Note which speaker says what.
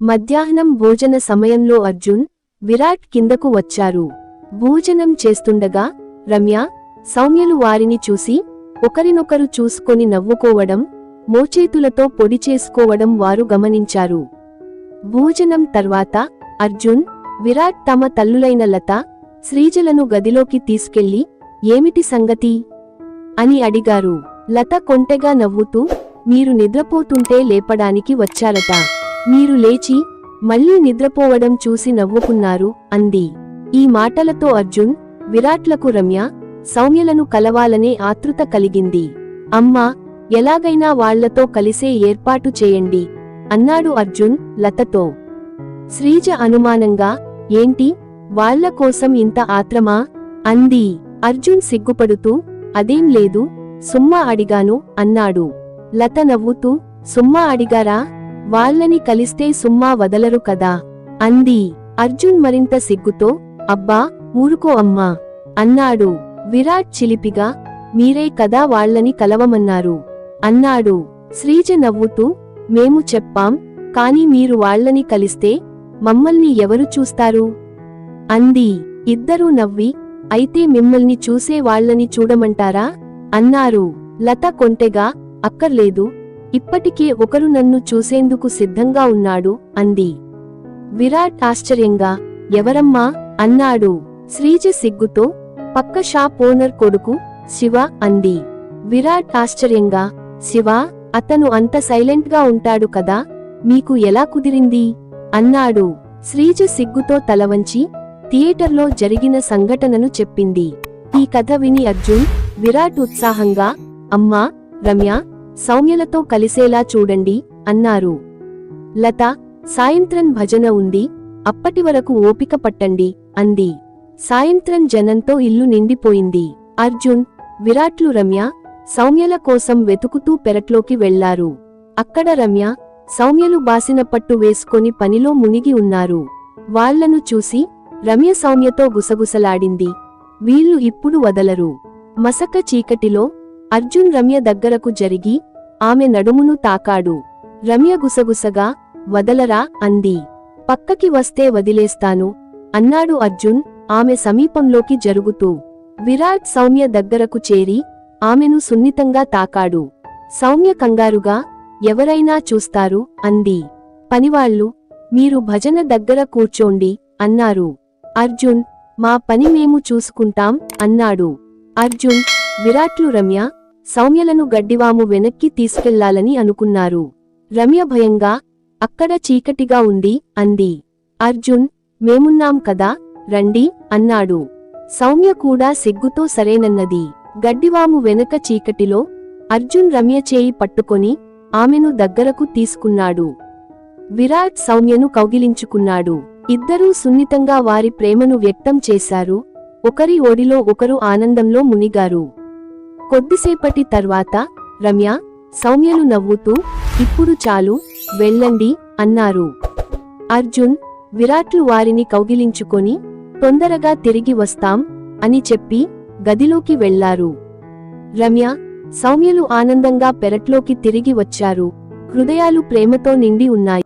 Speaker 1: మధ్యాహ్నం భోజన సమయంలో అర్జున్, విరాట్ కిందకు వచ్చారు. భోజనం చేస్తుండగా రమ్య, సౌమ్యలు వారిని చూసి ఒకరినొకరు చూసుకొని నవ్వుకోవడం, మోచేతులతో పొడి చేసుకోవడం వారు గమనించారు. భోజనం తర్వాత అర్జున్, విరాట్ తమ తల్లులైన లత, శ్రీజలను గదిలోకి తీసుకెళ్లి ఏమిటి సంగతి అని అడిగారు. లత కొంటెగా నవ్వుతూ, మీరు నిద్రపోతుంటే లేపడానికి వచ్చారట. మీరు లేచి మళ్లీ నిద్రపోవడం చూసి నవ్వుకున్నారు అంది. ఈ మాటలతో అర్జున్, విరాట్లకు రమ్య, సౌమ్యలను కలవాలనే ఆతృత కలిగింది. అమ్మా, ఎలాగైనా వాళ్లతో కలిసే ఏర్పాటు చేయండి అన్నాడు అర్జున్ లతతో. శ్రీజ అనుమానంగా, ఏంటి, వాళ్ల కోసం ఇంత ఆత్రమా అంది. అర్జున్ సిగ్గుపడుతూ, అదేం లేదు, సుమ్మా అడిగాను అన్నాడు. లత నవ్వుతూ, సుమ్మా అడిగారా? వాళ్లని కలిస్తే సుమ్మా వదలరు కదా అంది. అర్జున్ మరింత సిగ్గుతో, అబ్బా ఊరుకో అమ్మా అన్నాడు. విరాట్ చిలిపిగా, మీరే కదా వాళ్లని కలవమన్నారు అన్నాడు. శ్రీజ నవ్వుతూ, మేము చెప్పాం, కాని మీరు వాళ్లని కలిస్తే మమ్మల్ని ఎవరు చూస్తారు అంది. ఇద్దరూ నవ్వి, అయితే మిమ్మల్ని చూసే వాళ్లని చూడమంటారా అన్నారు. లత కొంటెగా, అక్కర్లేదు, ఇప్పటికే ఒకరు నన్ను చూసేందుకు సిద్ధంగా ఉన్నాడు అంది. విరాట్ ఆశ్చర్యంగా, ఎవరమ్మా అన్నాడు. శ్రీజ సిగ్గుతో, పక్క షాప్ ఓనర్ కొడుకు శివ అంది. విరాట్ ఆశ్చర్యంగా, శివ, అతను అంత సైలెంట్గా ఉంటాడు కదా, మీకు ఎలా కుదిరింది అన్నాడు. శ్రీజ సిగ్గుతో తలవంచి థియేటర్లో జరిగిన సంఘటనను చెప్పింది. ఈ కథ విని అర్జున్, విరాట్ ఉత్సాహంగా, అమ్మా, రమ్య, సౌమ్యలతో కలిసేలా చూడండి అన్నారు. లత, సాయంత్రం భజన ఉంది, అప్పటివరకు ఓపిక పట్టండి అంది. సాయంత్రం జనంతో ఇల్లు నిండిపోయింది. అర్జున్, విరాట్లు రమ్య, సౌమ్యల కోసం వెతుకుతూ పెరట్లోకి వెళ్లారు. అక్కడ రమ్య, సౌమ్యలు బాసిన పట్టు వేసుకొని పనిలో మునిగి ఉన్నారు. వాళ్లను చూసి రమ్య సౌమ్యతో గుసగుసలాడింది. వీళ్లు ఇప్పుడు వదలరు. మసక చీకటిలో అర్జున్ రమ్య దగ్గరకు జరిగి ఆమె నడుమును తాకాడు. రమ్య గుసగుసగా, వదలరా అంది. పక్కకి వస్తే వదిలేస్తాను అన్నాడు అర్జున్ ఆమె సమీపంలోకి జరుగుతూ. విరాట్ సౌమ్య దగ్గరకు చేరి ఆమెను సున్నితంగా తాకాడు. సౌమ్య కంగారుగా, ఎవరైనా చూస్తారు అంది. పనివాళ్లు, మీరు భజన దగ్గర కూర్చోండి అన్నారు. అర్జున్, మా పని మేము చూసుకుంటాం అన్నాడు. అర్జున్, విరాట్లు రమ్య, సౌమ్యలను గడ్డివాము వెనక్కి తీసుకెళ్లాలని అనుకున్నారు. రమ్య భయంగా, అక్కడ చీకటిగా ఉంది అంది. అర్జున్, మేమున్నాం కదా, రండి అన్నాడు. సౌమ్య కూడా సిగ్గుతో సరేనన్నది. గడ్డివాము వెనక చీకటిలో అర్జున్ రమ్య చేయి పట్టుకొని ఆమెను దగ్గరకు తీసుకున్నాడు. విరాట్ సౌమ్యను కౌగిలించుకున్నాడు. ఇద్దరూ సున్నితంగా వారి ప్రేమను వ్యక్తం చేశారు. ఒకరి ఓడిలో ఒకరు ఆనందంలో మునిగారు. కొద్దిసేపటి తర్వాత రమ్య, సౌమ్యలు నవ్వుతూ, ఇప్పుడు చాలు, వెళ్ళండి అన్నారు. అర్జున్, విరాట్లు వారిని కౌగిలించుకొని, తొందరగా తిరిగి వస్తాం అని చెప్పి గదిలోకి వెళ్లారు. రమ్య, సౌమ్యలు ఆనందంగా పెరట్లోకి తిరిగి వచ్చారు. హృదయాలు ప్రేమతో నిండి ఉన్నాయి.